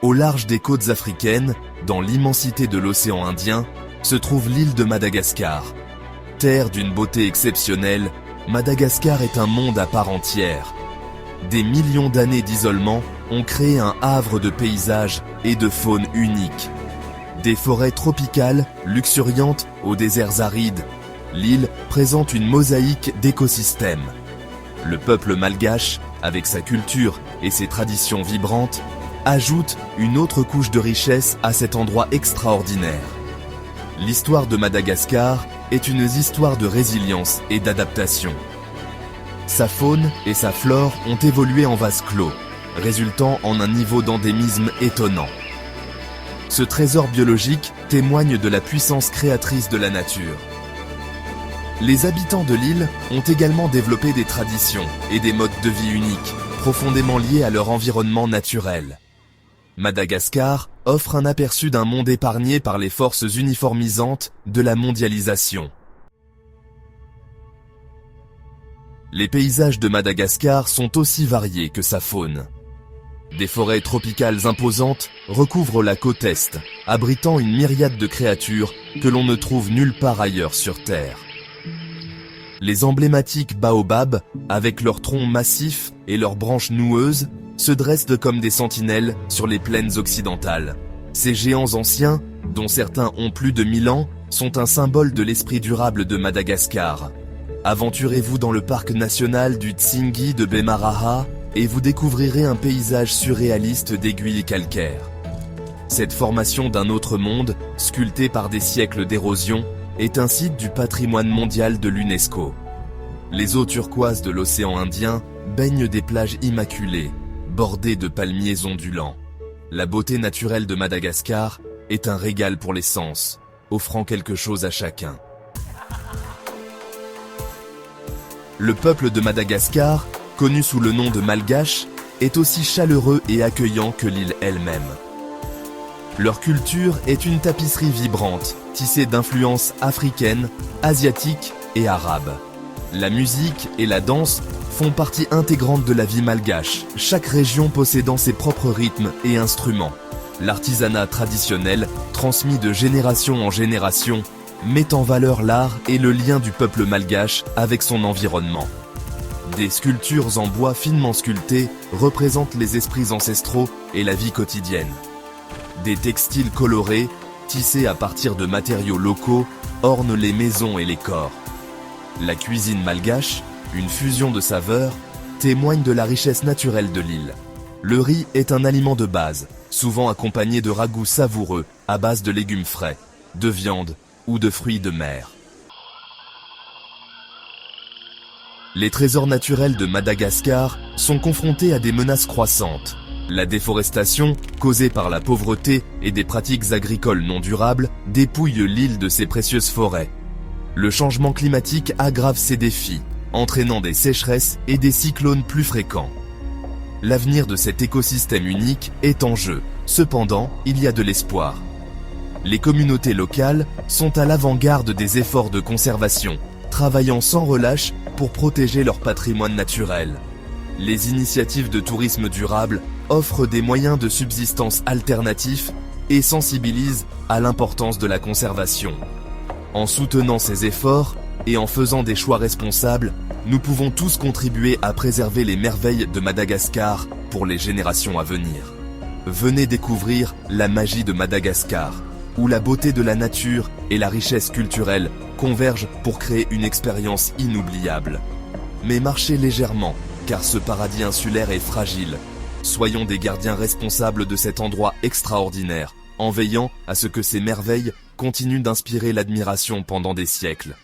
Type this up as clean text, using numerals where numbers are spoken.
Au large des côtes africaines, dans l'immensité de l'océan Indien, se trouve l'île de Madagascar. Terre d'une beauté exceptionnelle, Madagascar est un monde à part entière. Des millions d'années d'isolement ont créé un havre de paysages et de faune unique. Des forêts tropicales, luxuriantes aux déserts arides, l'île présente une mosaïque d'écosystèmes. Le peuple malgache, avec sa culture et ses traditions vibrantes, ajoute une autre couche de richesse à cet endroit extraordinaire. L'histoire de Madagascar est une histoire de résilience et d'adaptation. Sa faune et sa flore ont évolué en vase clos, résultant en un niveau d'endémisme étonnant. Ce trésor biologique témoigne de la puissance créatrice de la nature. Les habitants de l'île ont également développé des traditions et des modes de vie uniques, profondément liés à leur environnement naturel. Madagascar offre un aperçu d'un monde épargné par les forces uniformisantes de la mondialisation. Les paysages de Madagascar sont aussi variés que sa faune. Des forêts tropicales imposantes recouvrent la côte est, abritant une myriade de créatures que l'on ne trouve nulle part ailleurs sur Terre. Les emblématiques baobabs, avec leurs troncs massifs et leurs branches noueuses, se dressent comme des sentinelles sur les plaines occidentales. Ces géants anciens, dont certains ont plus de 1000 ans, sont un symbole de l'esprit durable de Madagascar. Aventurez-vous dans le parc national du Tsingy de Bemaraha et vous découvrirez un paysage surréaliste d'aiguilles calcaires. Cette formation d'un autre monde, sculptée par des siècles d'érosion, est un site du patrimoine mondial de l'UNESCO. Les eaux turquoises de l'océan Indien baignent des plages immaculées, bordées de palmiers ondulants. La beauté naturelle de Madagascar est un régal pour les sens, offrant quelque chose à chacun. Le peuple de Madagascar, connu sous le nom de Malgache, est aussi chaleureux et accueillant que l'île elle-même. Leur culture est une tapisserie vibrante, tissée d'influences africaines, asiatiques et arabes. La musique et la danse font partie intégrante de la vie malgache, chaque région possédant ses propres rythmes et instruments. L'artisanat traditionnel, transmis de génération en génération, met en valeur l'art et le lien du peuple malgache avec son environnement. Des sculptures en bois finement sculptées représentent les esprits ancestraux et la vie quotidienne. Des textiles colorés, tissés à partir de matériaux locaux, ornent les maisons et les corps. La cuisine malgache, une fusion de saveurs, témoigne de la richesse naturelle de l'île. Le riz est un aliment de base, souvent accompagné de ragoûts savoureux à base de légumes frais, de viande ou de fruits de mer. Les trésors naturels de Madagascar sont confrontés à des menaces croissantes. La déforestation, causée par la pauvreté et des pratiques agricoles non durables, dépouille l'île de ses précieuses forêts. Le changement climatique aggrave ces défis, entraînant des sécheresses et des cyclones plus fréquents. L'avenir de cet écosystème unique est en jeu. Cependant, il y a de l'espoir. Les communautés locales sont à l'avant-garde des efforts de conservation, travaillant sans relâche pour protéger leur patrimoine naturel. Les initiatives de tourisme durable offrent des moyens de subsistance alternatifs et sensibilisent à l'importance de la conservation. En soutenant ces efforts et en faisant des choix responsables, nous pouvons tous contribuer à préserver les merveilles de Madagascar pour les générations à venir. Venez découvrir la magie de Madagascar, où la beauté de la nature et la richesse culturelle convergent pour créer une expérience inoubliable. Mais marchez légèrement, car ce paradis insulaire est fragile. Soyons des gardiens responsables de cet endroit extraordinaire, en veillant à ce que ces merveilles continuent d'inspirer l'admiration pendant des siècles.